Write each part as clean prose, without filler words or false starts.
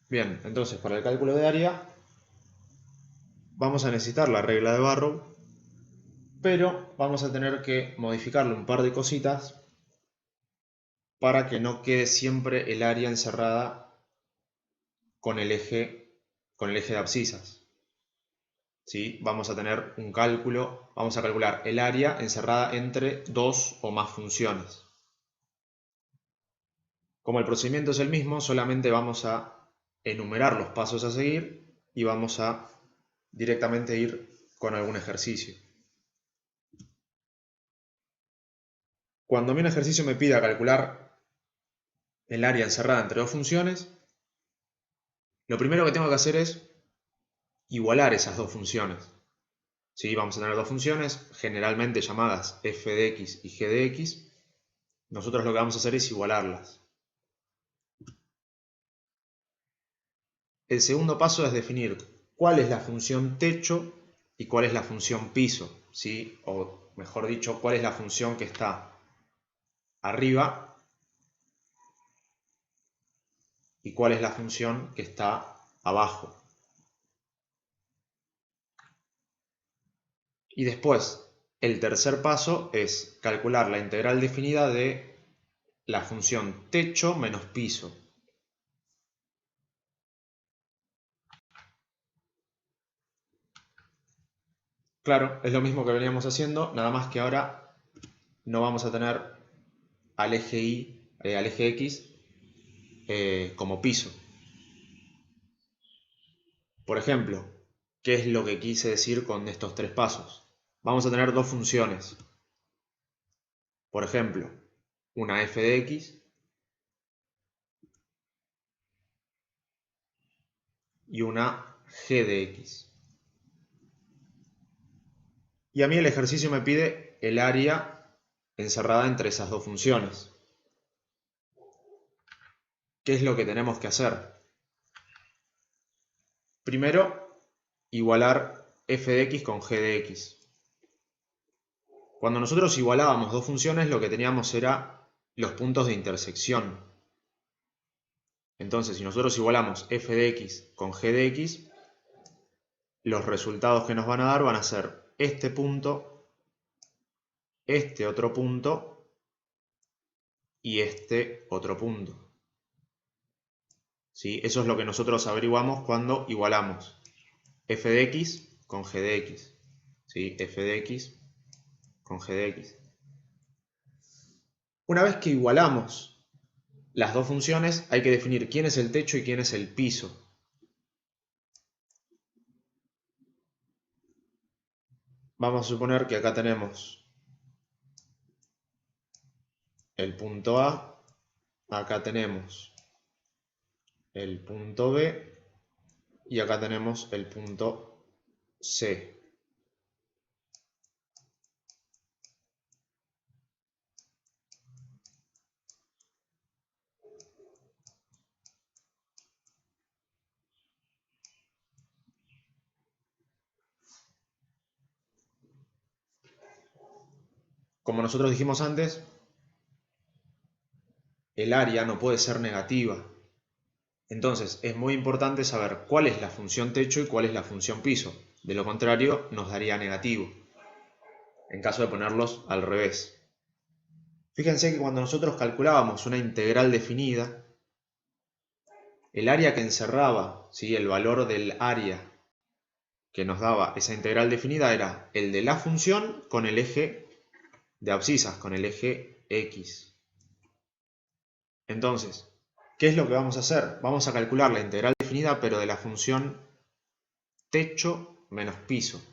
Bien, entonces para el cálculo de área vamos a necesitar la regla de Barrow, pero vamos a tener que modificarle un par de cositas para que no quede siempre el área encerrada con el eje, de abscisas. ¿Sí? Vamos a tener un cálculo, vamos a calcular el área encerrada entre dos o más funciones. Como el procedimiento es el mismo, solamente vamos a enumerar los pasos a seguir y vamos a directamente ir con algún ejercicio. Cuando a mí un ejercicio me pida calcular el área encerrada entre dos funciones, lo primero que tengo que hacer es igualar esas dos funciones. ¿Sí? Vamos a tener dos funciones generalmente llamadas f de x y g de x. Nosotros lo que vamos a hacer es igualarlas. El segundo paso es definir cuál es la función techo y cuál es la función piso, ¿sí? O mejor dicho, cuál es la función que está arriba y cuál es la función que está abajo. Y después, el tercer paso es calcular la integral definida de la función techo menos piso. Claro, es lo mismo que veníamos haciendo, nada más que ahora no vamos a tener al eje y, al eje x como piso. Por ejemplo, ¿qué es lo que quise decir con estos tres pasos? Vamos a tener dos funciones. Por ejemplo, una f de x y una g de x. Y a mí el ejercicio me pide el área encerrada entre esas dos funciones. ¿Qué es lo que tenemos que hacer? Primero, igualar f de x con g de x. Cuando nosotros igualábamos dos funciones, lo que teníamos era los puntos de intersección. Entonces, si nosotros igualamos f de x con g de x, los resultados que nos van a dar van a ser este punto, este otro punto y este otro punto. ¿Sí? Eso es lo que nosotros averiguamos cuando igualamos f de x con g de x. ¿Sí? F de x con g de x. Una vez que igualamos las dos funciones, hay que definir quién es el techo y quién es el piso. Vamos a suponer que acá tenemos el punto A, acá tenemos el punto B y acá tenemos el punto C. Como nosotros dijimos antes, el área no puede ser negativa. Entonces es muy importante saber cuál es la función techo y cuál es la función piso. De lo contrario, nos daría negativo, en caso de ponerlos al revés. Fíjense que cuando nosotros calculábamos una integral definida, el área que encerraba, ¿sí? El valor del área que nos daba esa integral definida era el de la función con el eje de abscisas, con el eje x. Entonces, ¿qué es lo que vamos a hacer? Vamos a calcular la integral definida, pero de la función techo menos piso.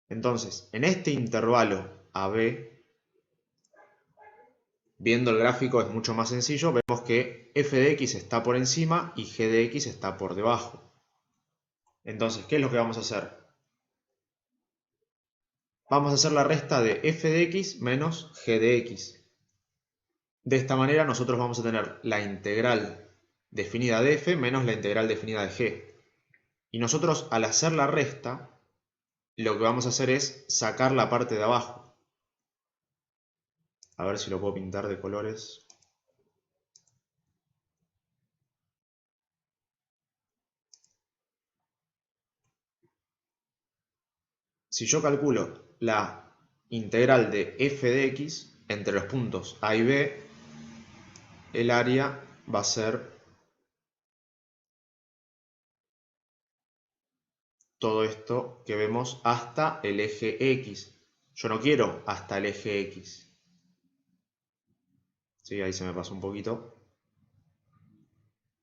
Entonces, en este intervalo AB, viendo el gráfico es mucho más sencillo, vemos que f de x está por encima y g de x está por debajo. Entonces, ¿qué es lo que vamos a hacer? Vamos a hacer la resta de f de x menos g de x. De esta manera nosotros vamos a tener la integral definida de f menos la integral definida de g. Y nosotros al hacer la resta, lo que vamos a hacer es sacar la parte de abajo. A ver si lo puedo pintar de colores. Si yo calculo la integral de f de x entre los puntos A y B, el área va a ser todo esto que vemos hasta el eje x. Yo no quiero hasta el eje x. Sí, ahí se me pasó un poquito.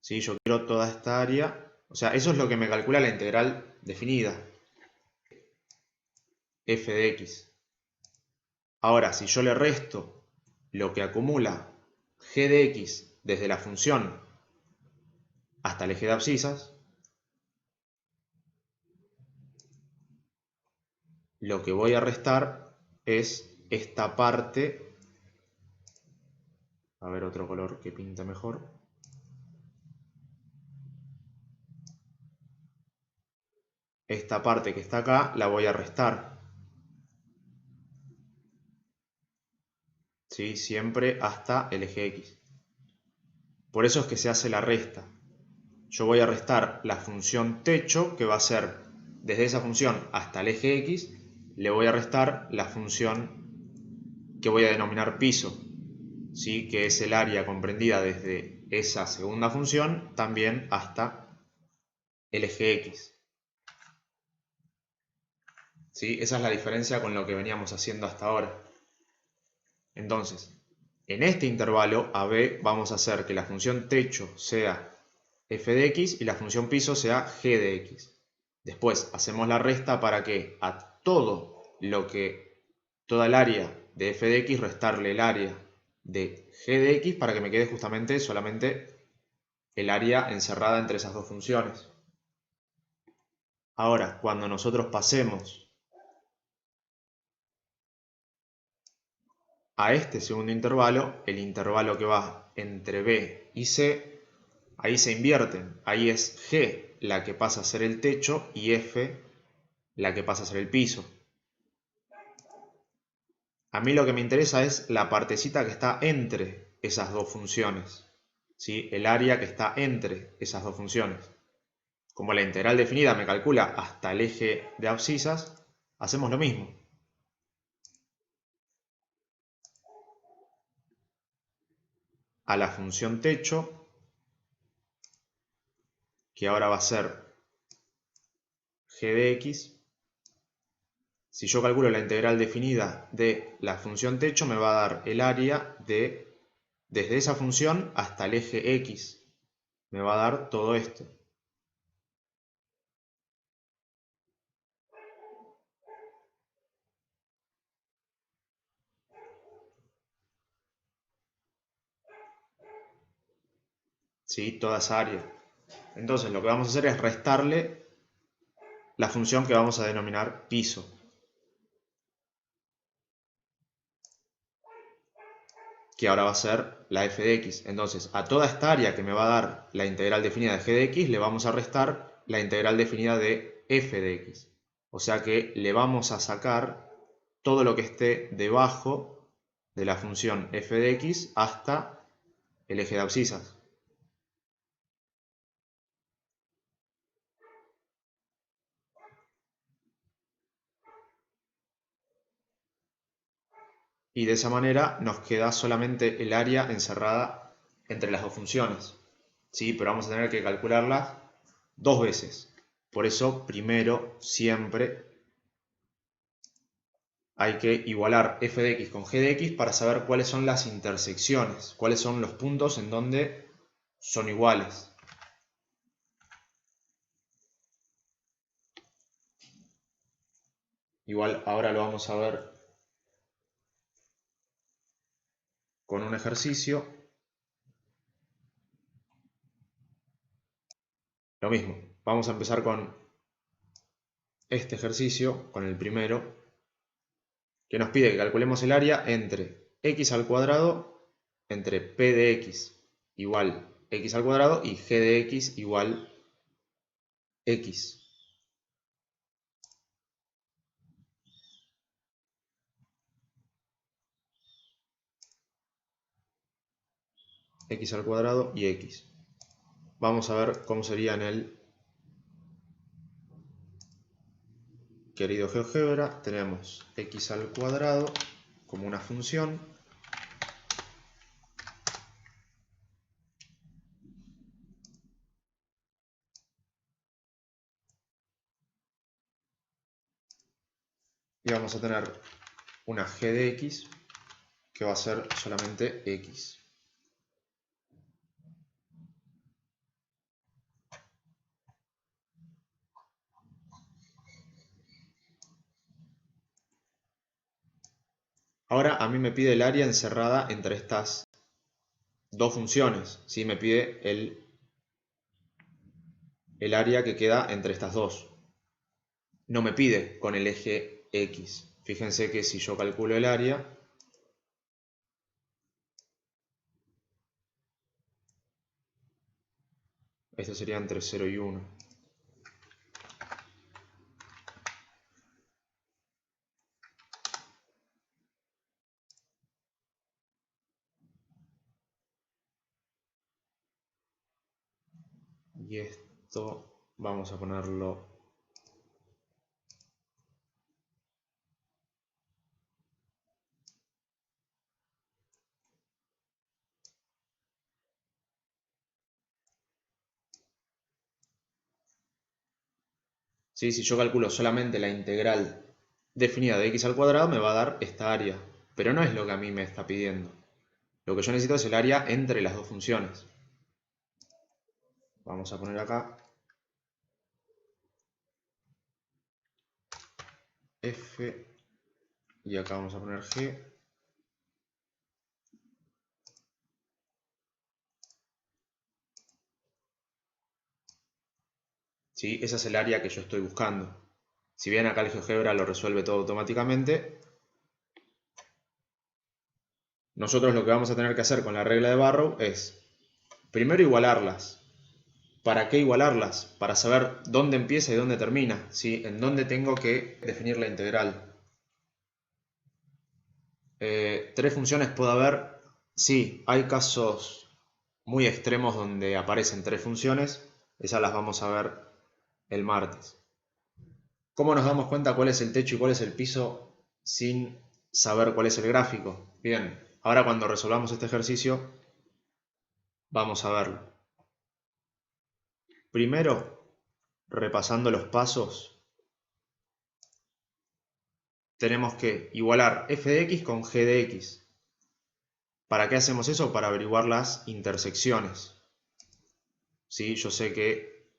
Sí, yo quiero toda esta área. O sea, eso es lo que me calcula la integral definida. F de x. Ahora, si yo le resto lo que acumula g de x desde la función hasta el eje de abscisas, lo que voy a restar es esta parte. A ver, otro color que pinte mejor. Esta parte que está acá la voy a restar. ¿Sí? Siempre hasta el eje x. Por eso es que se hace la resta. Yo voy a restar la función techo, que va a ser desde esa función hasta el eje x, le voy a restar la función que voy a denominar piso, ¿sí? Que es el área comprendida desde esa segunda función también hasta el eje x. ¿Sí? Esa es la diferencia con lo que veníamos haciendo hasta ahora. Entonces, en este intervalo AB vamos a hacer que la función techo sea f de x y la función piso sea g de x. Después hacemos la resta para que a toda el área de f de x restarle el área de g de x para que me quede justamente solamente el área encerrada entre esas dos funciones. Ahora, cuando nosotros pasemos a este segundo intervalo, el intervalo que va entre b y c, ahí se invierten. Ahí es g la que pasa a ser el techo y f la que pasa a ser el piso. A mí lo que me interesa es la partecita que está entre esas dos funciones, ¿sí? El área que está entre esas dos funciones. Como la integral definida me calcula hasta el eje de abscisas, hacemos lo mismo. A la función techo, que ahora va a ser g de x, si yo calculo la integral definida de la función techo, me va a dar el área desde esa función hasta el eje x. Me va a dar todo esto. ¿Sí? Toda esa área. Entonces lo que vamos a hacer es restarle la función que vamos a denominar piso. Que ahora va a ser la f de x. Entonces, a toda esta área que me va a dar la integral definida de g de x, le vamos a restar la integral definida de f de x. O sea que le vamos a sacar todo lo que esté debajo de la función f de x hasta el eje de abscisas. Y de esa manera nos queda solamente el área encerrada entre las dos funciones. ¿Sí? Pero vamos a tener que calcularlas dos veces. Por eso, primero, siempre hay que igualar f de x con g de x para saber cuáles son las intersecciones, cuáles son los puntos en donde son iguales. Igual ahora lo vamos a ver con un ejercicio. Lo mismo, vamos a empezar con este ejercicio, con el primero, que nos pide que calculemos el área entre x al cuadrado, entre p de x igual x al cuadrado y g de x igual x. X al cuadrado y x. Vamos a ver cómo sería en el querido GeoGebra, tenemos x al cuadrado como una función. Y vamos a tener una g de x que va a ser solamente x. Ahora a mí me pide el área encerrada entre estas dos funciones. ¿Sí? Me pide el área que queda entre estas dos. No me pide con el eje x. Fíjense que si yo calculo el área, esto sería entre 0 y 1. Y esto vamos a ponerlo ¿sí? Si yo calculo solamente la integral definida de x al cuadrado, me va a dar esta área. Pero no es lo que a mí me está pidiendo. Lo que yo necesito es el área entre las dos funciones. Vamos a poner acá f y acá vamos a poner g. ¿Sí? Esa es el área que yo estoy buscando. Si bien acá el GeoGebra lo resuelve todo automáticamente, nosotros lo que vamos a tener que hacer con la regla de Barrow es primero igualarlas. ¿Para qué igualarlas? Para saber dónde empieza y dónde termina, ¿sí? En dónde tengo que definir la integral. ¿Tres funciones puede haber? Sí, hay casos muy extremos donde aparecen tres funciones. Esas las vamos a ver el martes. ¿Cómo nos damos cuenta cuál es el techo y cuál es el piso sin saber cuál es el gráfico? Bien, ahora cuando resolvamos este ejercicio vamos a verlo. Primero, repasando los pasos, tenemos que igualar f de x con g de x. ¿Para qué hacemos eso? Para averiguar las intersecciones. ¿Sí? Yo sé que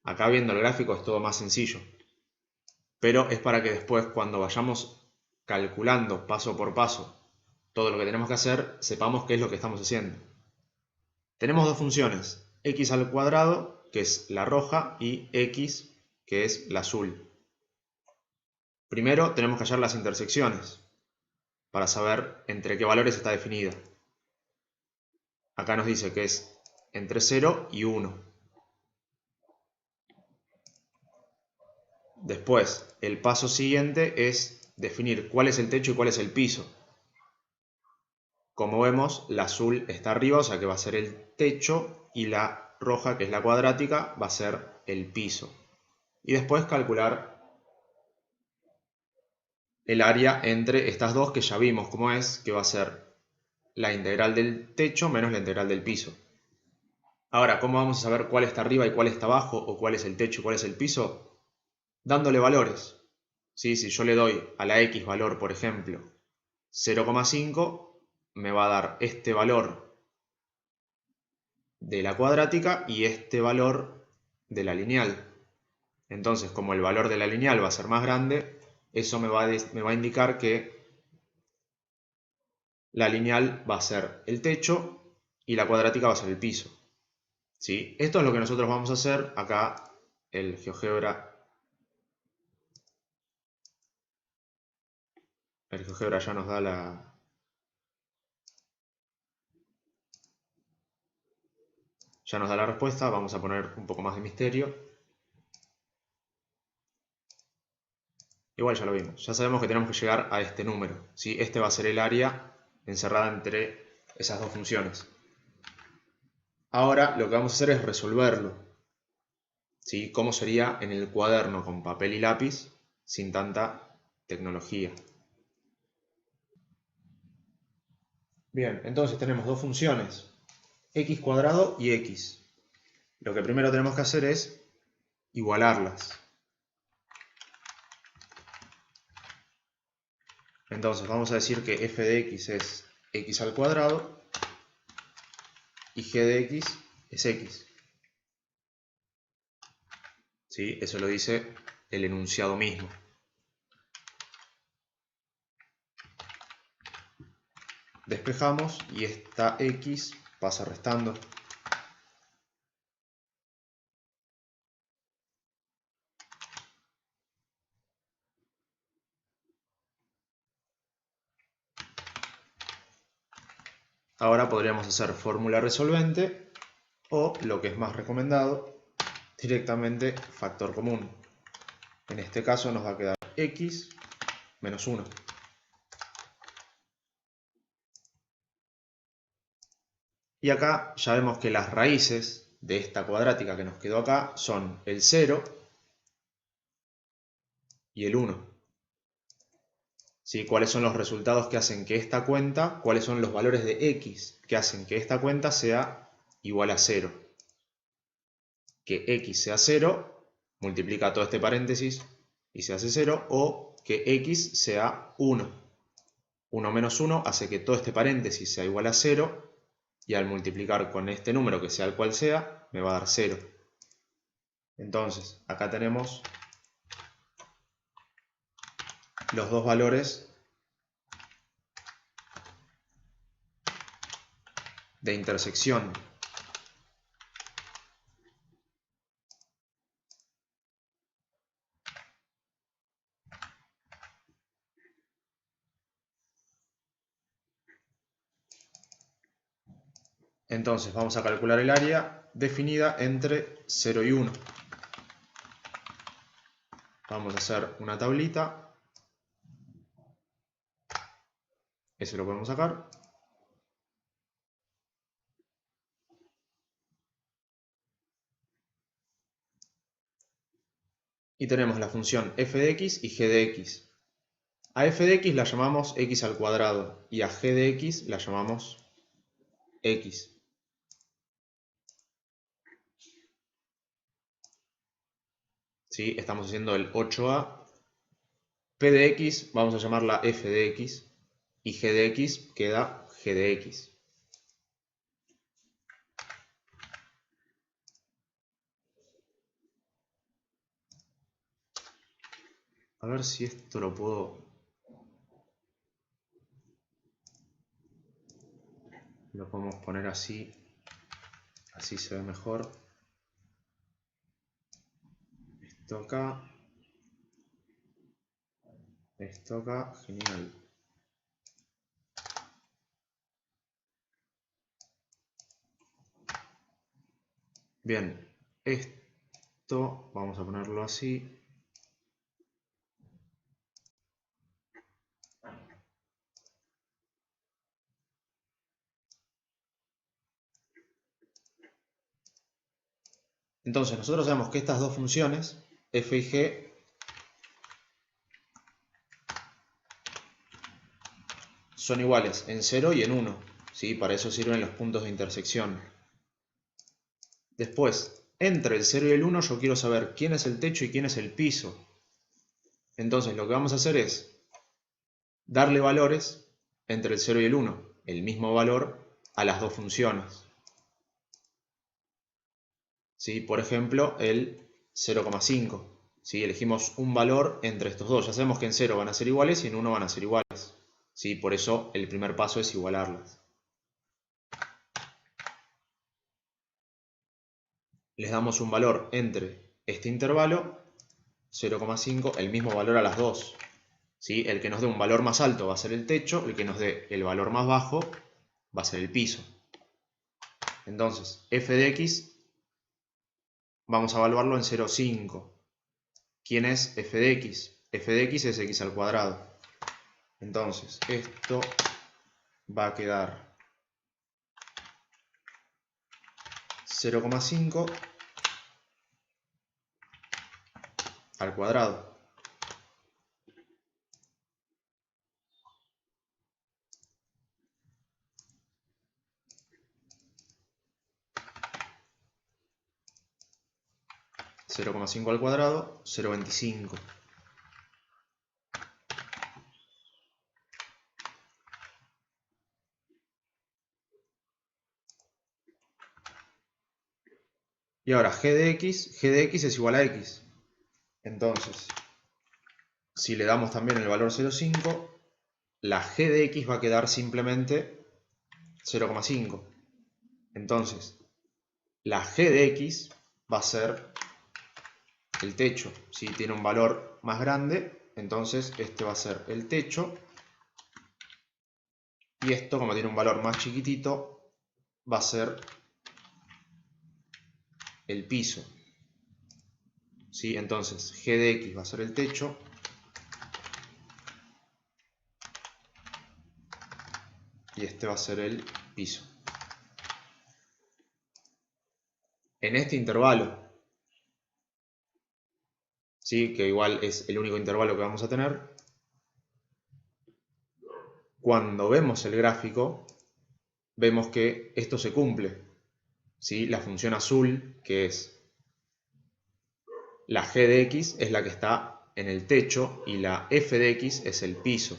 acá viendo el gráfico es todo más sencillo, pero es para que después cuando vayamos calculando paso por paso todo lo que tenemos que hacer, sepamos qué es lo que estamos haciendo. Tenemos dos funciones, x al cuadrado, que es la roja, y x, que es la azul. Primero tenemos que hallar las intersecciones para saber entre qué valores está definida. Acá nos dice que es entre 0 y 1. Después, el paso siguiente es definir cuál es el techo y cuál es el piso. Como vemos, la azul está arriba, o sea que va a ser el techo, y la roja, que es la cuadrática, va a ser el piso. Y después calcular el área entre estas dos que ya vimos cómo es, que va a ser la integral del techo menos la integral del piso. Ahora, ¿cómo vamos a saber cuál está arriba y cuál está abajo, o cuál es el techo y cuál es el piso? Dándole valores. ¿Sí? Si yo le doy a la x valor, por ejemplo, 0,5, me va a dar este valor de la cuadrática y este valor de la lineal. Entonces, como el valor de la lineal va a ser más grande, eso me va a indicar que la lineal va a ser el techo y la cuadrática va a ser el piso. ¿Sí? Esto es lo que nosotros vamos a hacer acá. El GeoGebra ya nos da la respuesta. Vamos a poner un poco más de misterio. Igual ya lo vimos. Ya sabemos que tenemos que llegar a este número, ¿sí? Este va a ser el área encerrada entre esas dos funciones. Ahora lo que vamos a hacer es resolverlo. ¿Sí? ¿Cómo sería en el cuaderno con papel y lápiz? sin tanta tecnología. Bien, entonces tenemos dos funciones, x cuadrado y x. Lo que primero tenemos que hacer es igualarlas. Entonces vamos a decir que f de x es x al cuadrado y g de x es x. ¿Sí? Eso lo dice el enunciado mismo. Despejamos y esta x pasa restando. Ahora podríamos hacer fórmula resolvente o, lo que es más recomendado, directamente factor común. En este caso nos va a quedar x menos 1. Y acá ya vemos que las raíces de esta cuadrática que nos quedó acá son el 0 y el 1. ¿Sí? ¿Cuáles son los resultados que hacen que esta cuenta, cuáles son los valores de x que hacen que esta cuenta sea igual a 0? Que x sea 0, multiplica todo este paréntesis y se hace 0, o que x sea 1. 1 menos 1 hace que todo este paréntesis sea igual a 0, y al multiplicar con este número, que sea el cual sea, me va a dar 0. Entonces, acá tenemos los dos valores de intersección. Entonces vamos a calcular el área definida entre 0 y 1. Vamos a hacer una tablita. Ese lo podemos sacar. Y tenemos la función f de x y g de x. A f de x la llamamos x al cuadrado y a g de x la llamamos x. ¿Sí? Estamos haciendo el 8a. P de x vamos a llamarla f de x y g de x queda g de x. A ver si esto lo podemos poner así, así se ve mejor. Esto acá, genial. Bien, esto vamos a ponerlo así. Entonces nosotros sabemos que estas dos funciones, f y g, son iguales en 0 y en 1. ¿Sí? Para eso sirven los puntos de intersección. Después, entre el 0 y el 1 yo quiero saber quién es el techo y quién es el piso. Entonces lo que vamos a hacer es darle valores entre el 0 y el 1, el mismo valor a las dos funciones. ¿Sí? Por ejemplo, el 0,5. ¿Sí? Elegimos un valor entre estos dos. Ya sabemos que en 0 van a ser iguales y en 1 van a ser iguales. ¿Sí? Por eso el primer paso es igualarlas. Les damos un valor entre este intervalo, 0,5, el mismo valor a las dos. ¿Sí? El que nos dé un valor más alto va a ser el techo, el que nos dé el valor más bajo va a ser el piso. Entonces, f de x vamos a evaluarlo en 0,5. ¿Quién es f de x? F de x es x al cuadrado. Entonces, esto va a quedar 0,5 al cuadrado. 0,5 al cuadrado, 0,25. Y ahora g de x es igual a x. Entonces, si le damos también el valor 0,5, la g de x va a quedar simplemente 0,5. Entonces, la g de x va a ser el techo. Si tiene un valor más grande, entonces este va a ser el techo. Y esto, como tiene un valor más chiquitito, va a ser el piso. ¿Sí? Entonces, g de x va a ser el techo. Y este va a ser el piso. En este intervalo, ¿sí? Que igual es el único intervalo que vamos a tener, cuando vemos el gráfico, vemos que esto se cumple. ¿Sí? La función azul, que es la g de x, es la que está en el techo y la f de x es el piso.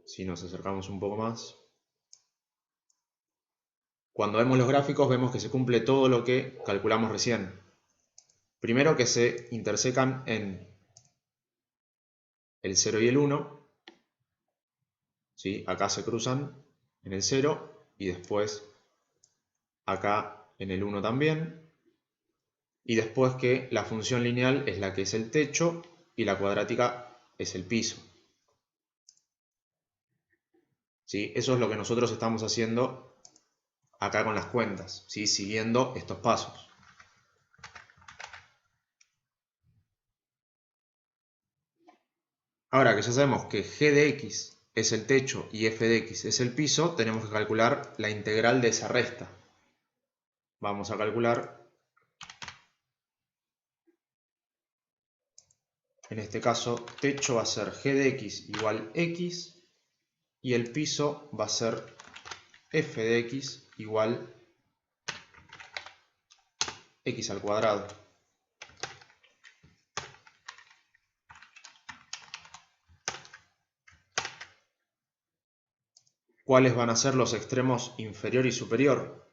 Si nos acercamos un poco más, cuando vemos los gráficos vemos que se cumple todo lo que calculamos recién. Primero que se intersecan en el 0 y el 1. ¿Sí? Acá se cruzan en el 0 y después acá en el 1 también. Y después que la función lineal es la que es el techo y la cuadrática es el piso. ¿Sí? Eso es lo que nosotros estamos haciendo acá con las cuentas, ¿sí? Siguiendo estos pasos. Ahora que ya sabemos que g de x es el techo y f de x es el piso, tenemos que calcular la integral de esa resta. Vamos a calcular, en este caso, techo va a ser g de x igual x y el piso va a ser f de x igual x al cuadrado. ¿Cuáles van a ser los extremos inferior y superior?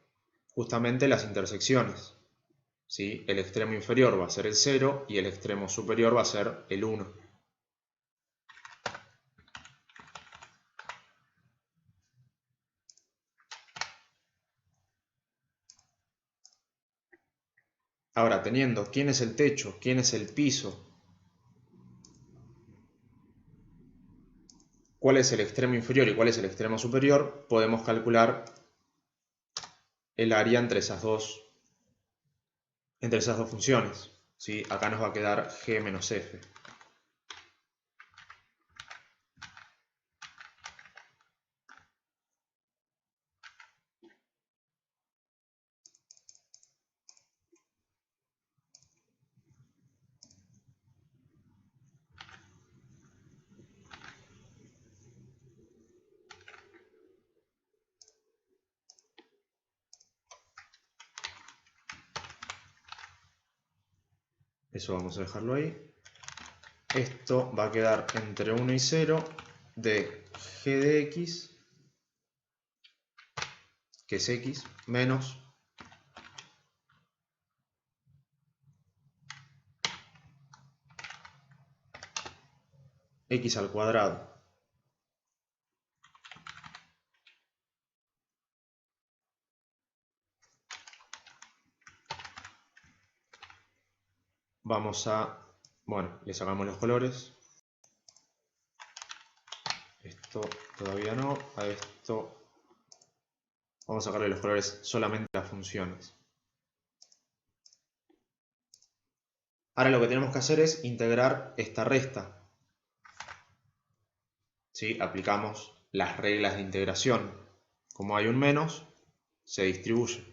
Justamente las intersecciones. ¿Sí? El extremo inferior va a ser el 0 y el extremo superior va a ser el 1. Ahora, teniendo quién es el techo, quién es el piso, cuál es el extremo inferior y cuál es el extremo superior, podemos calcular el área entre esas dos funciones. ¿Sí? Acá nos va a quedar g menos f. Eso vamos a dejarlo ahí. Esto va a quedar entre 1 y 0 de g de x, que es x, menos x al cuadrado. Vamos a, bueno, le sacamos los colores. Esto todavía no, a esto vamos a sacarle los colores solamente a las funciones. Ahora lo que tenemos que hacer es integrar esta resta. ¿Sí? Aplicamos las reglas de integración. Como hay un menos, se distribuye.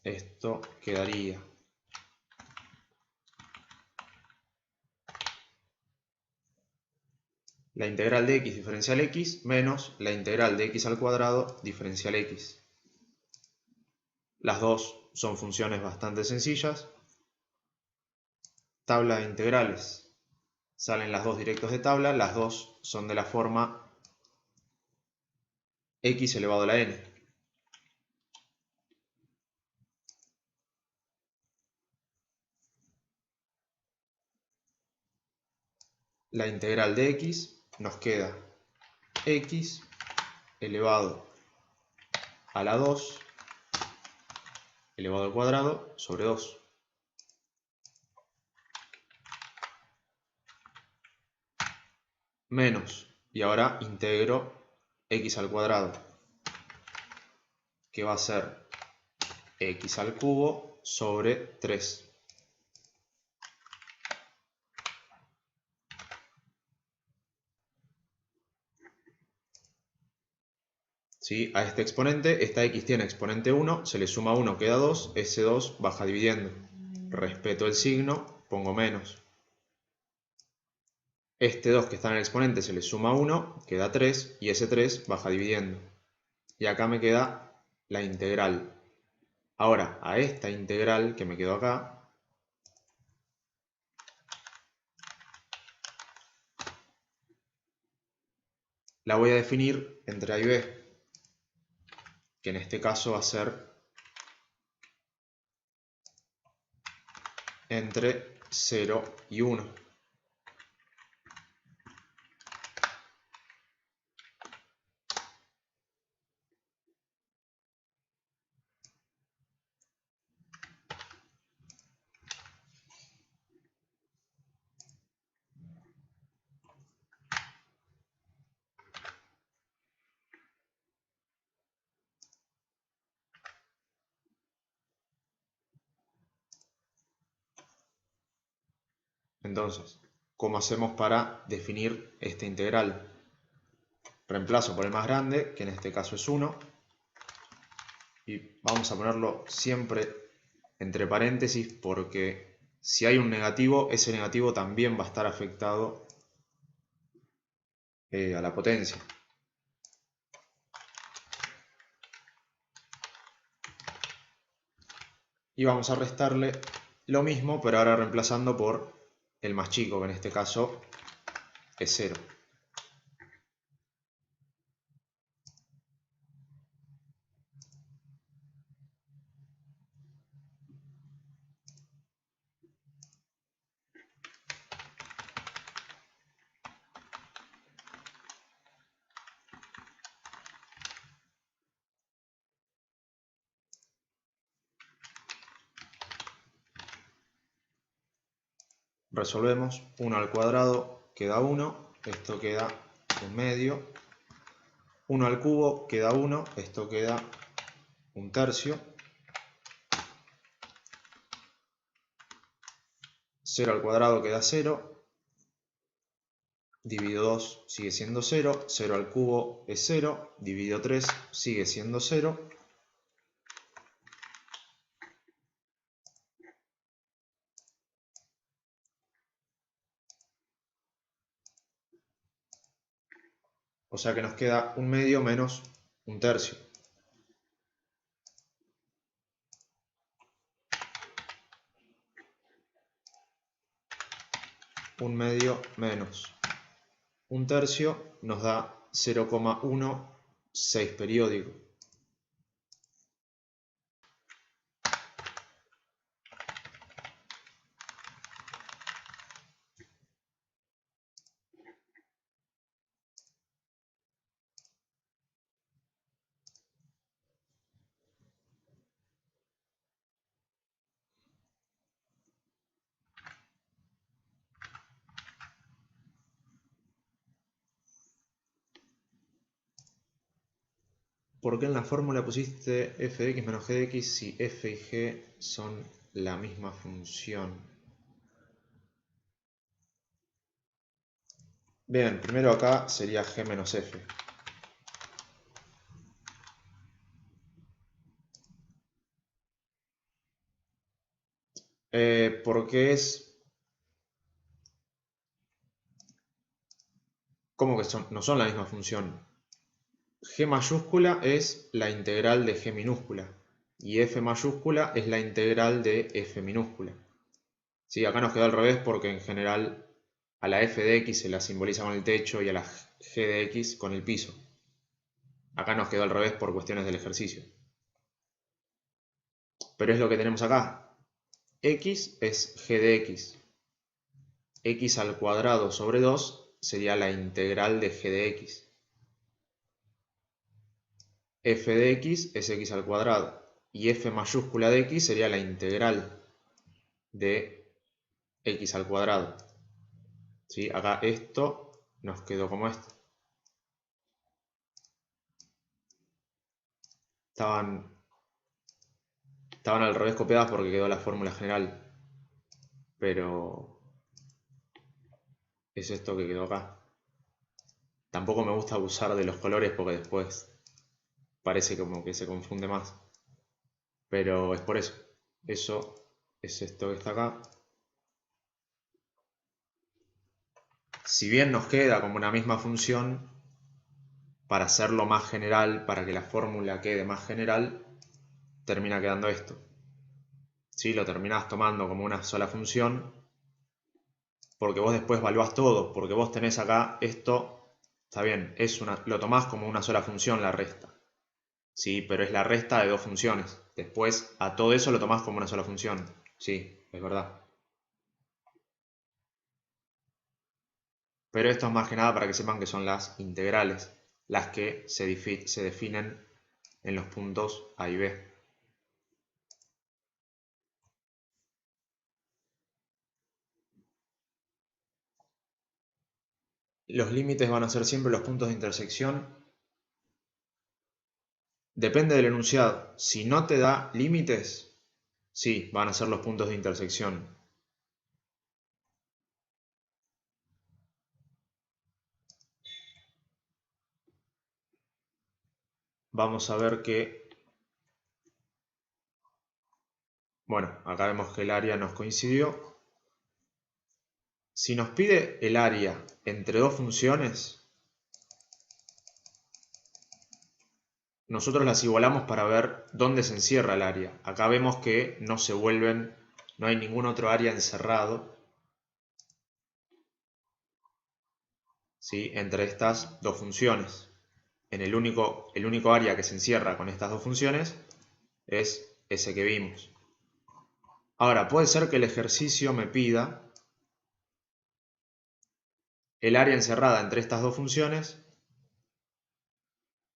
esto quedaría la integral de x diferencial x menos la integral de x al cuadrado diferencial x. Las dos son funciones bastante sencillas. Tabla de integrales. Salen las dos directos de tabla, las dos son de la forma x elevado a la n. La integral de x nos queda x elevado a la 2 elevado al cuadrado sobre 2. Menos, y ahora integro x al cuadrado, que va a ser x al cubo sobre 3. ¿Sí? A este exponente, esta x tiene exponente 1, se le suma 1, queda 2, ese 2 baja dividiendo. Respeto el signo, pongo menos. Este 2 que está en el exponente se le suma 1, queda 3, y ese 3 baja dividiendo. Y acá me queda la integral. Ahora, a esta integral que me quedó acá, la voy a definir entre a y b, que en este caso va a ser entre 0 y 1. Entonces, ¿cómo hacemos para definir esta integral? Reemplazo por el más grande, que en este caso es 1, y vamos a ponerlo siempre entre paréntesis porque si hay un negativo, ese negativo también va a estar afectado a la potencia. Y vamos a restarle lo mismo, pero ahora reemplazando por el más chico, que en este caso es 0. Resolvemos, 1 al cuadrado queda 1, esto queda 1/2. 1 al cubo queda 1, esto queda 1/3. 0 al cuadrado queda 0. Dividido 2 sigue siendo 0. 0 al cubo es 0. Dividido 3 sigue siendo 0. O sea que nos queda 1/2 menos 1/3. Un medio menos 1/3 nos da 0,16 periódico. ¿Por qué en la fórmula pusiste f de x menos g de x si f y g son la misma función? Bien, primero acá sería g menos f. Porque es... ¿Cómo que no son la misma función? G mayúscula es la integral de G minúscula y F mayúscula es la integral de F minúscula. Sí, acá nos quedó al revés porque en general a la F de X se la simboliza con el techo y a la G de X con el piso. Acá nos quedó al revés por cuestiones del ejercicio. Pero es lo que tenemos acá. X es G de X. X al cuadrado sobre 2 sería la integral de G de X. F de X es X al cuadrado. Y F mayúscula de X sería la integral de X al cuadrado. ¿Sí? Acá esto nos quedó como esto. Estaban al revés copiadas porque quedó la fórmula general. Pero es esto que quedó acá. Tampoco me gusta abusar de los colores porque después parece como que se confunde más. Pero es por eso. Eso es esto que está acá. Si bien nos queda como una misma función, para hacerlo más general, para que la fórmula quede más general, termina quedando esto. ¿Sí? Lo terminás tomando como una sola función, porque vos después evaluás todo, porque vos tenés acá esto, está bien, lo tomás como una sola función la resta. Sí, pero es la resta de dos funciones. Después a todo eso lo tomás como una sola función. Sí, es verdad. Pero esto es más que nada para que sepan que son las integrales, las que se definen en los puntos A y B. Los límites van a ser siempre los puntos de intersección. Depende del enunciado. Si no te da límites, sí, van a ser los puntos de intersección. Vamos a ver que... Bueno, acá vemos que el área nos coincidió. Si nos pide el área entre dos funciones, nosotros las igualamos para ver dónde se encierra el área. Acá vemos que no se vuelven, no hay ningún otro área encerrado, ¿sí?, entre estas dos funciones. El único área que se encierra con estas dos funciones es ese que vimos. Ahora, puede ser que el ejercicio me pida el área encerrada entre estas dos funciones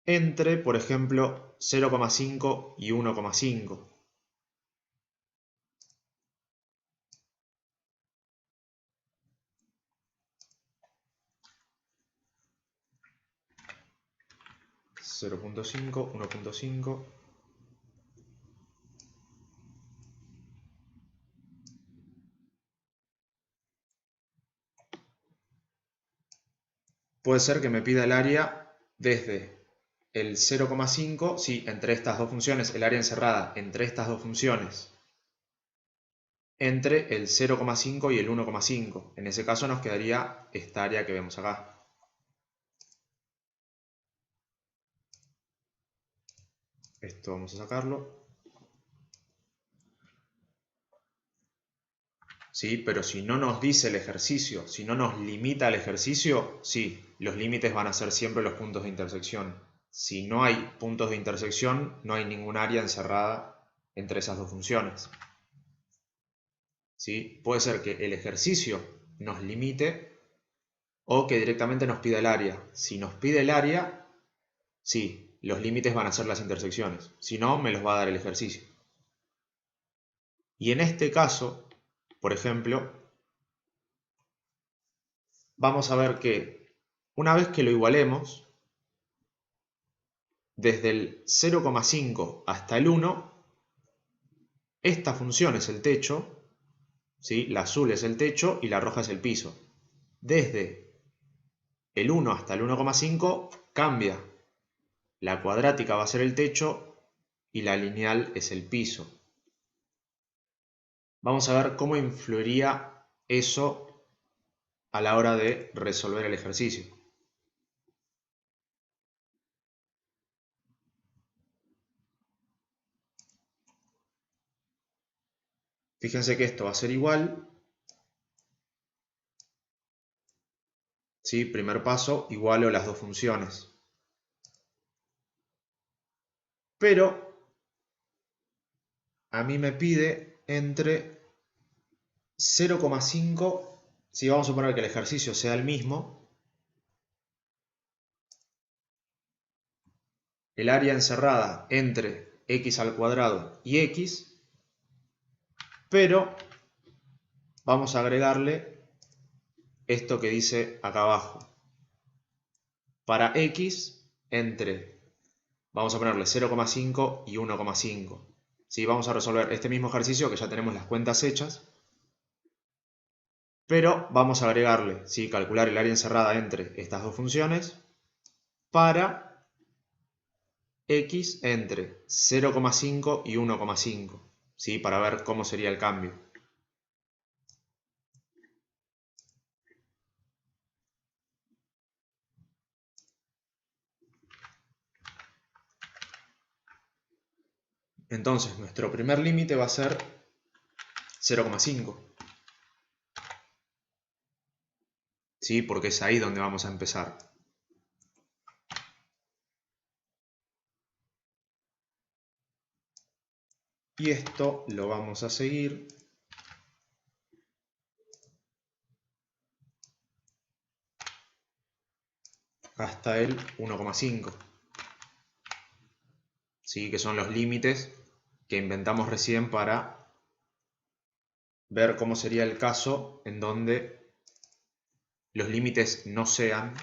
entre, por ejemplo, 0,5 y 1,5. (0,5, 1,5). Puede ser que me pida el área desde el 0,5, sí, entre estas dos funciones, el área encerrada entre estas dos funciones, entre el 0,5 y el 1,5. En ese caso nos quedaría esta área que vemos acá. Esto vamos a sacarlo. Sí, pero si no nos dice el ejercicio, si no nos limita el ejercicio, sí, los límites van a ser siempre los puntos de intersección. Si no hay puntos de intersección, no hay ningún área encerrada entre esas dos funciones. ¿Sí? Puede ser que el ejercicio nos limite o que directamente nos pida el área. Si nos pide el área, sí, los límites van a ser las intersecciones. Si no, me los va a dar el ejercicio. Y en este caso, por ejemplo, vamos a ver que una vez que lo igualemos, desde el 0,5 hasta el 1, esta función es el techo, ¿sí? La azul es el techo y la roja es el piso. Desde el 1 hasta el 1,5 cambia. La cuadrática va a ser el techo y la lineal es el piso. Vamos a ver cómo influiría eso a la hora de resolver el ejercicio. Fíjense que esto va a ser igual. ¿Sí? Primer paso, igualo las dos funciones. Pero a mí me pide entre 0,5, si vamos a suponer que el ejercicio sea el mismo, el área encerrada entre x al cuadrado y x, pero vamos a agregarle esto que dice acá abajo. Para x entre, vamos a ponerle 0,5 y 1,5. ¿Sí? Vamos a resolver este mismo ejercicio que ya tenemos las cuentas hechas, pero vamos a agregarle, ¿sí? Calcular el área encerrada entre estas dos funciones para x entre 0,5 y 1,5, ¿sí? Para ver cómo sería el cambio. Entonces, nuestro primer límite va a ser 0,5. ¿Sí? Porque es ahí donde vamos a empezar. Y esto lo vamos a seguir hasta el 1,5. ¿Sí? Que son los límites que inventamos recién para ver cómo sería el caso en donde los límites no sean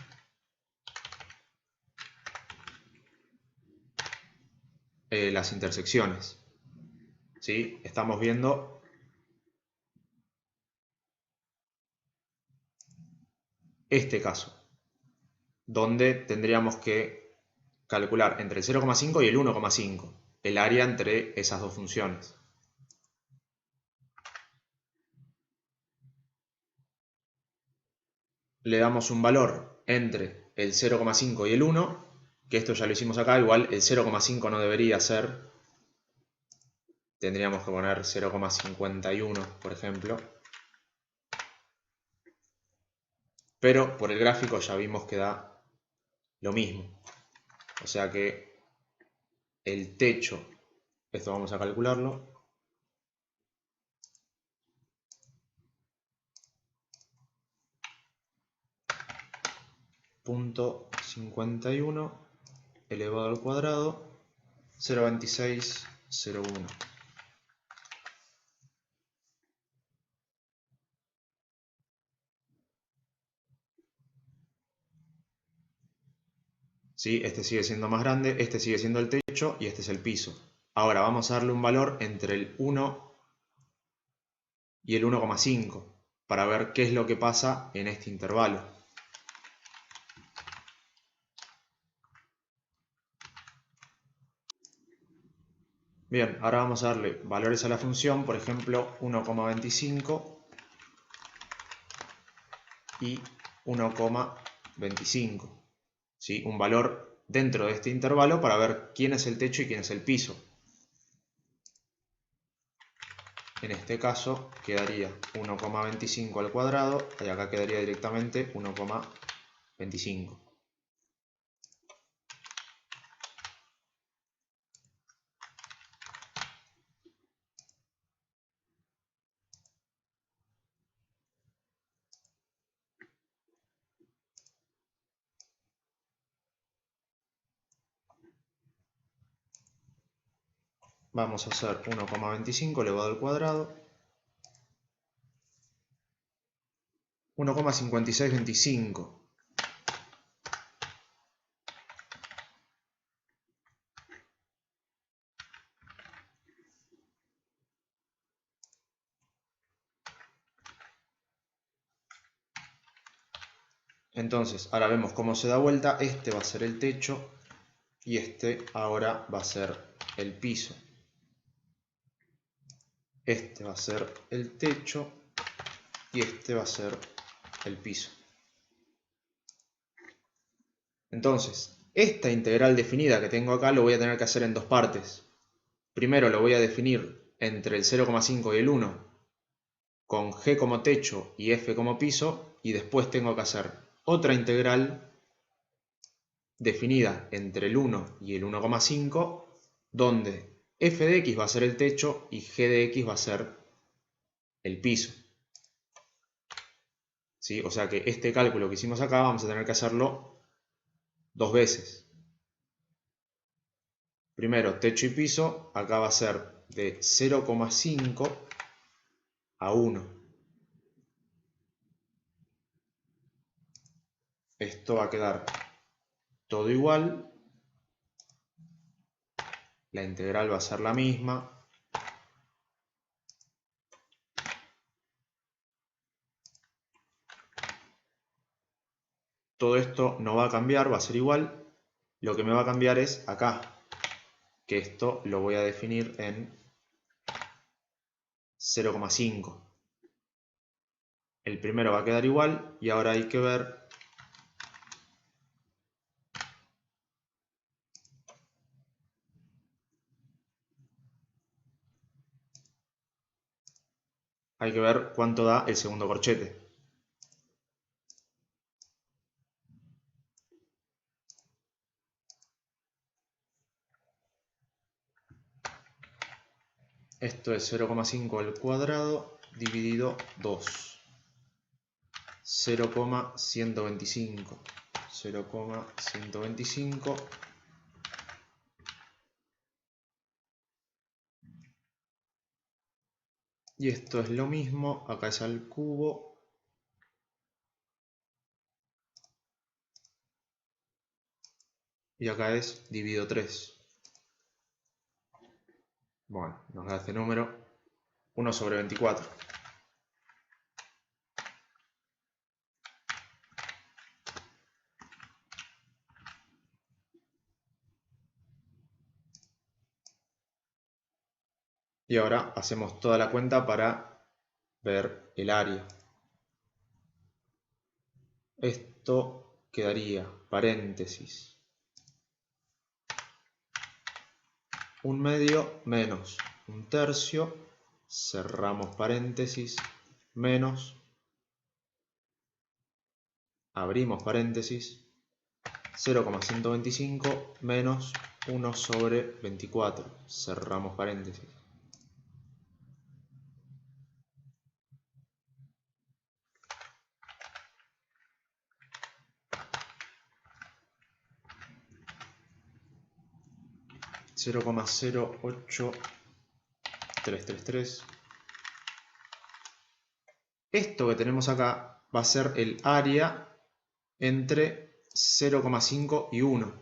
las intersecciones. ¿Sí? Estamos viendo este caso, donde tendríamos que calcular entre el 0,5 y el 1,5, el área entre esas dos funciones. Le damos un valor entre el 0,5 y el 1, que esto ya lo hicimos acá, igual el 0,5 no debería ser, tendríamos que poner 0,51, por ejemplo. Pero por el gráfico ya vimos que da lo mismo. O sea que el techo, esto vamos a calcularlo, .51 elevado al cuadrado, 0,2601. ¿Sí? Este sigue siendo más grande, este sigue siendo el techo y este es el piso. Ahora vamos a darle un valor entre el 1 y el 1,5 para ver qué es lo que pasa en este intervalo. Bien, ahora vamos a darle valores a la función, por ejemplo 1,25 y 1,25. ¿Sí? Un valor dentro de este intervalo para ver quién es el techo y quién es el piso. En este caso quedaría 1,25 al cuadrado y acá quedaría directamente 1,25. Vamos a hacer 1,25 elevado al cuadrado. 1,5625. Entonces, ahora vemos cómo se da vuelta. Este va a ser el techo y este ahora va a ser el piso. Este va a ser el techo y este va a ser el piso. Entonces, esta integral definida que tengo acá lo voy a tener que hacer en dos partes. Primero lo voy a definir entre el 0,5 y el 1 con g como techo y f como piso, y después tengo que hacer otra integral definida entre el 1 y el 1,5, donde f de x va a ser el techo y g de x va a ser el piso. ¿Sí? O sea que este cálculo que hicimos acá vamos a tener que hacerlo dos veces. Primero, techo y piso, acá va a ser de 0,5 a 1. Esto va a quedar todo igual. La integral va a ser la misma. Todo esto no va a cambiar, va a ser igual. Lo que me va a cambiar es acá, que esto lo voy a definir en 0,5. El primero va a quedar igual y ahora hay que ver cuánto da el segundo corchete. Esto es 0,5 al cuadrado dividido 2. 0,125. 0,125. Y esto es lo mismo, acá es al cubo. Y acá es dividido 3. Bueno, nos da este número, 1/24. Y ahora hacemos toda la cuenta para ver el área. Esto quedaría, paréntesis, 1/2 menos 1/3, cerramos paréntesis, menos, abrimos paréntesis, 0,125 menos 1/24, cerramos paréntesis. (0,08333). Esto que tenemos acá va a ser el área entre 0,5 y 1.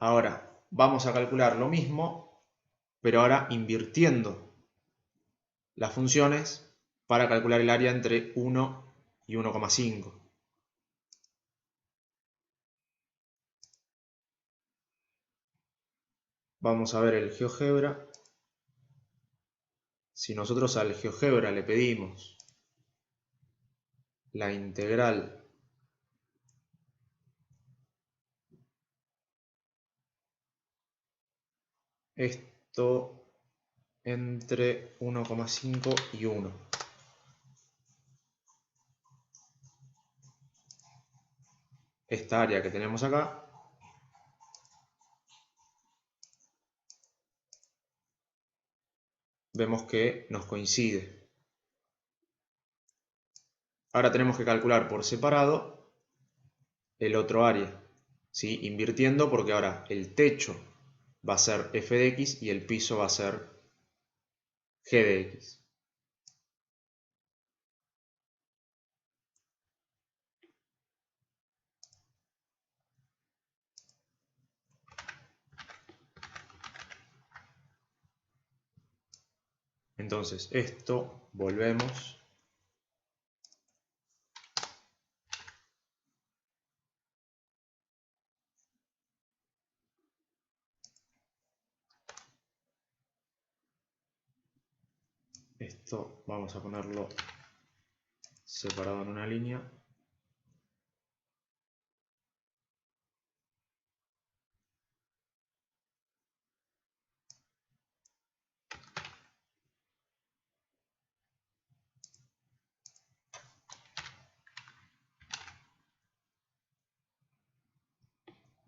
Ahora vamos a calcular lo mismo, pero ahora invirtiendo las funciones para calcular el área entre 1 y 1,5. Vamos a ver el GeoGebra. Si nosotros al GeoGebra le pedimos la integral esto entre 1,5 y 1. Esta área que tenemos acá vemos que nos coincide. Ahora tenemos que calcular por separado el otro área, ¿sí? Invirtiendo, porque ahora el techo va a ser f de x y el piso va a ser g de x. Entonces esto, volvemos. Esto vamos a ponerlo separado en una línea.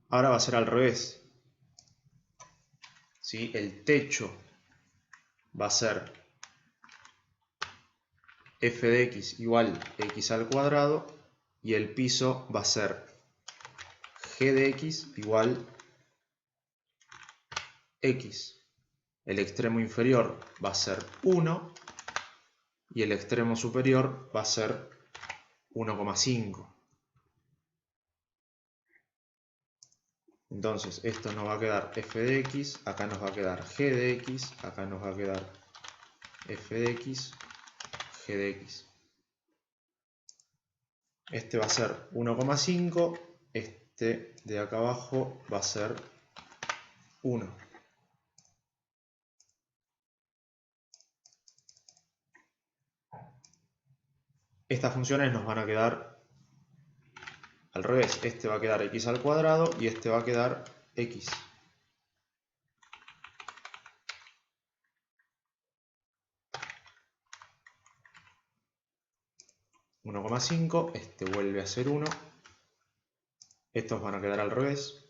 Ahora va a ser al revés. ¿Sí? El techo va a ser f de x igual x al cuadrado y el piso va a ser g de x igual x. El extremo inferior va a ser 1 y el extremo superior va a ser 1,5. Entonces esto nos va a quedar f de x, acá nos va a quedar g de x, acá nos va a quedar f de x, g de x. Este va a ser 1,5, este de acá abajo va a ser 1. Estas funciones nos van a quedar al revés. Este va a quedar x al cuadrado y este va a quedar x. Este vuelve a ser 1. Estos van a quedar al revés.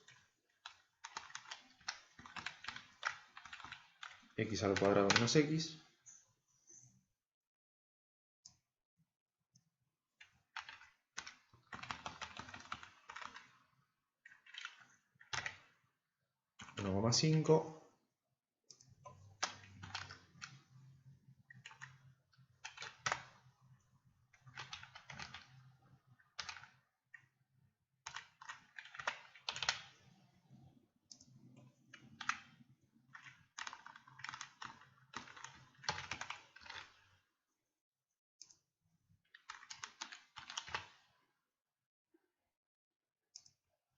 X al cuadrado menos x. (1,5)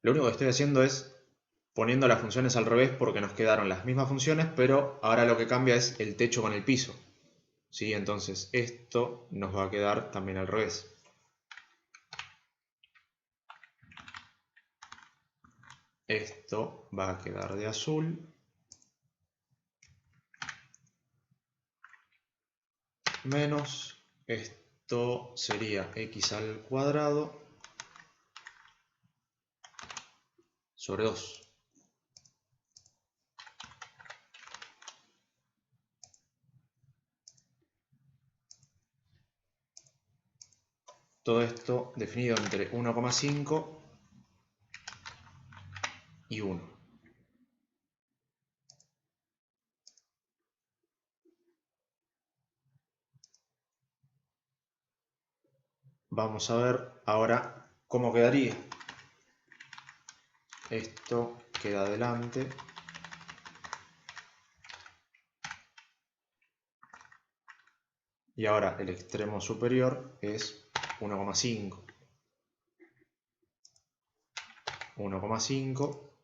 Lo único que estoy haciendo es poniendo las funciones al revés porque nos quedaron las mismas funciones, pero ahora lo que cambia es el techo con el piso. ¿Sí? Entonces esto nos va a quedar también al revés. Esto va a quedar de azul. Menos, esto sería x al cuadrado sobre 2. Todo esto definido entre 1,5 y 1. Vamos a ver ahora cómo quedaría. Esto queda adelante. Y ahora el extremo superior es 1,5. 1,5.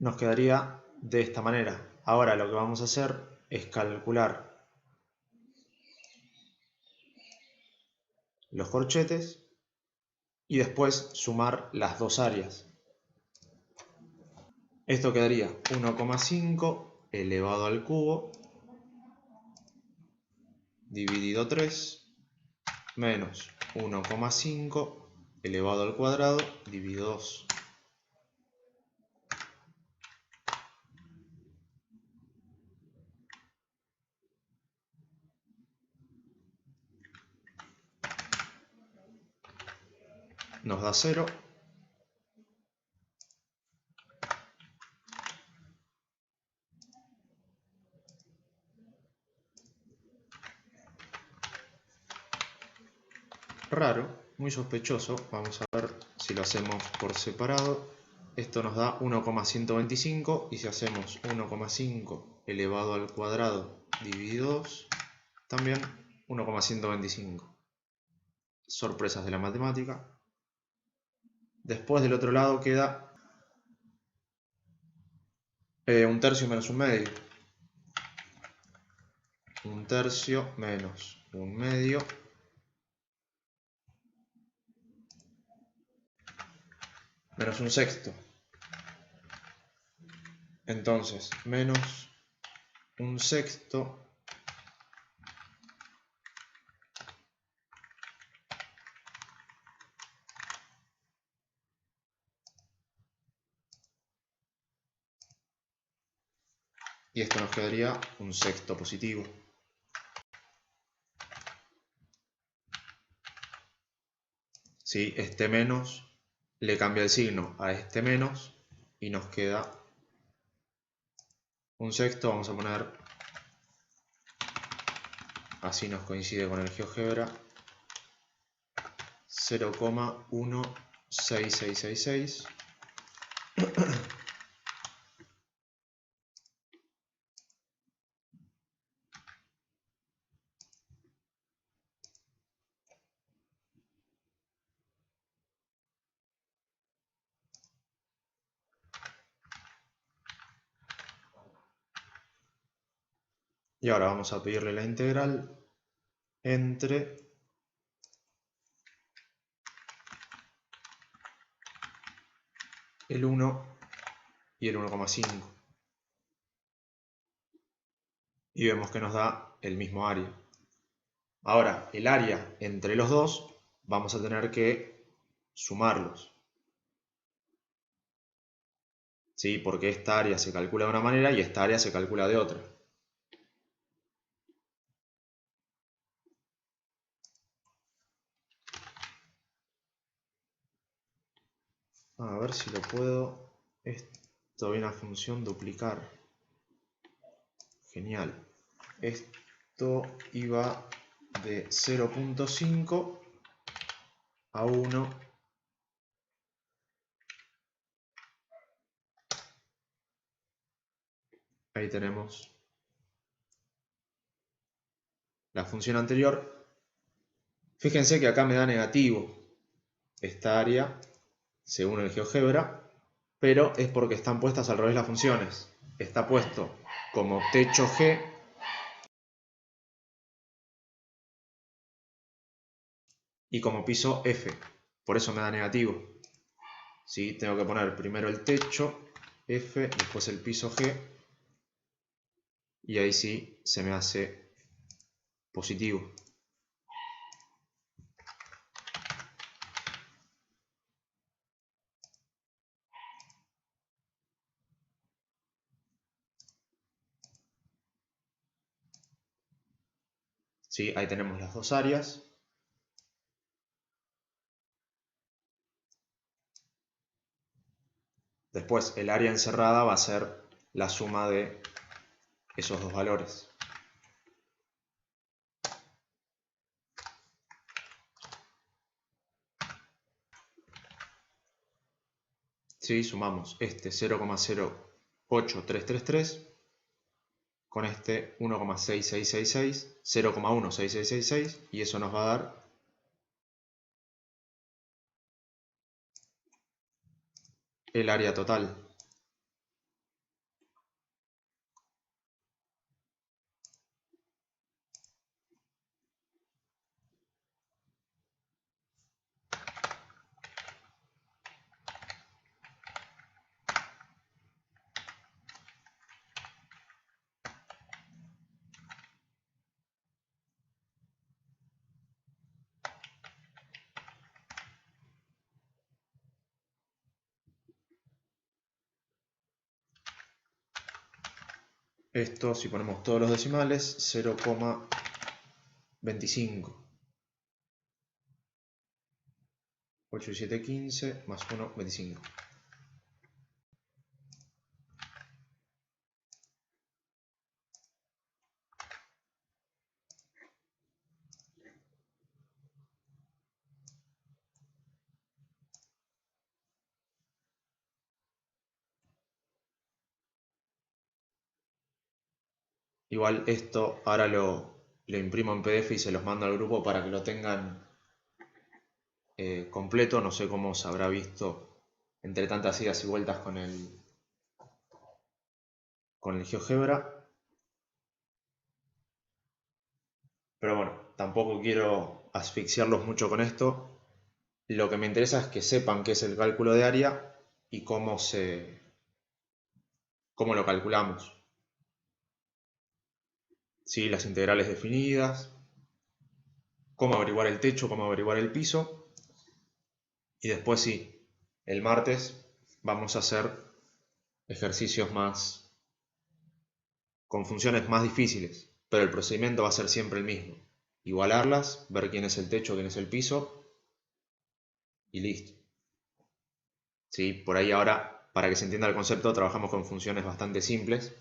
Nos quedaría de esta manera. Ahora lo que vamos a hacer es calcular los corchetes y después sumar las dos áreas. Esto quedaría 1,5 elevado al cubo dividido 3 menos 1,5 elevado al cuadrado dividido 2. nos da 0. Raro, muy sospechoso. Vamos a ver si lo hacemos por separado. Esto nos da 1,125 y si hacemos 1,5 elevado al cuadrado dividido 2, también 1,125. Sorpresas de la matemática. Después del otro lado queda 1/3 menos 1/2. 1/3 menos 1/2 menos 1/6. Entonces, menos 1/6 y esto nos quedaría 1/6 positivo. ¿Sí? Este menos le cambia el signo a este menos y nos queda 1/6. Vamos a poner, así nos coincide con el GeoGebra, 0,16666. Y ahora vamos a pedirle la integral entre el 1 y el 1,5. Y vemos que nos da el mismo área. Ahora, el área entre los dos vamos a tener que sumarlos. ¿Sí? Porque esta área se calcula de una manera y esta área se calcula de otra. A ver si lo puedo. Esto viene a función duplicar. Genial. Esto iba de 0,5 a 1. Ahí tenemos la función anterior. Fíjense que acá me da negativo esta área, según el GeoGebra, pero es porque están puestas al revés las funciones. Está puesto como techo G y como piso F. Por eso me da negativo. ¿Sí? Tengo que poner primero el techo F, después el piso G, y ahí sí se me hace positivo. ¿Sí? Ahí tenemos las dos áreas. Después el área encerrada va a ser la suma de esos dos valores. ¿Sí? Sumamos este 0,08333 con este 1,6666, 0,16666, y eso nos va a dar el área total. Esto, si ponemos todos los decimales, 0,25. 8 y 7, 15, más 1, 25. Igual esto ahora lo imprimo en PDF y se los mando al grupo para que lo tengan completo. No sé cómo se habrá visto entre tantas idas y vueltas con el GeoGebra. Pero bueno, tampoco quiero asfixiarlos mucho con esto. Lo que me interesa es que sepan qué es el cálculo de área y cómo lo calculamos. ¿Sí? Las integrales definidas, cómo averiguar el techo, cómo averiguar el piso. Y después sí, el martes vamos a hacer ejercicios con funciones más difíciles, pero el procedimiento va a ser siempre el mismo. Igualarlas, ver quién es el techo, quién es el piso y listo. ¿Sí? Por ahí ahora, para que se entienda el concepto, trabajamos con funciones bastante simples,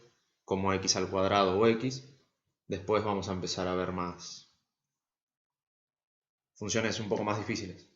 como x al cuadrado o x. Después vamos a empezar a ver más funciones un poco más difíciles.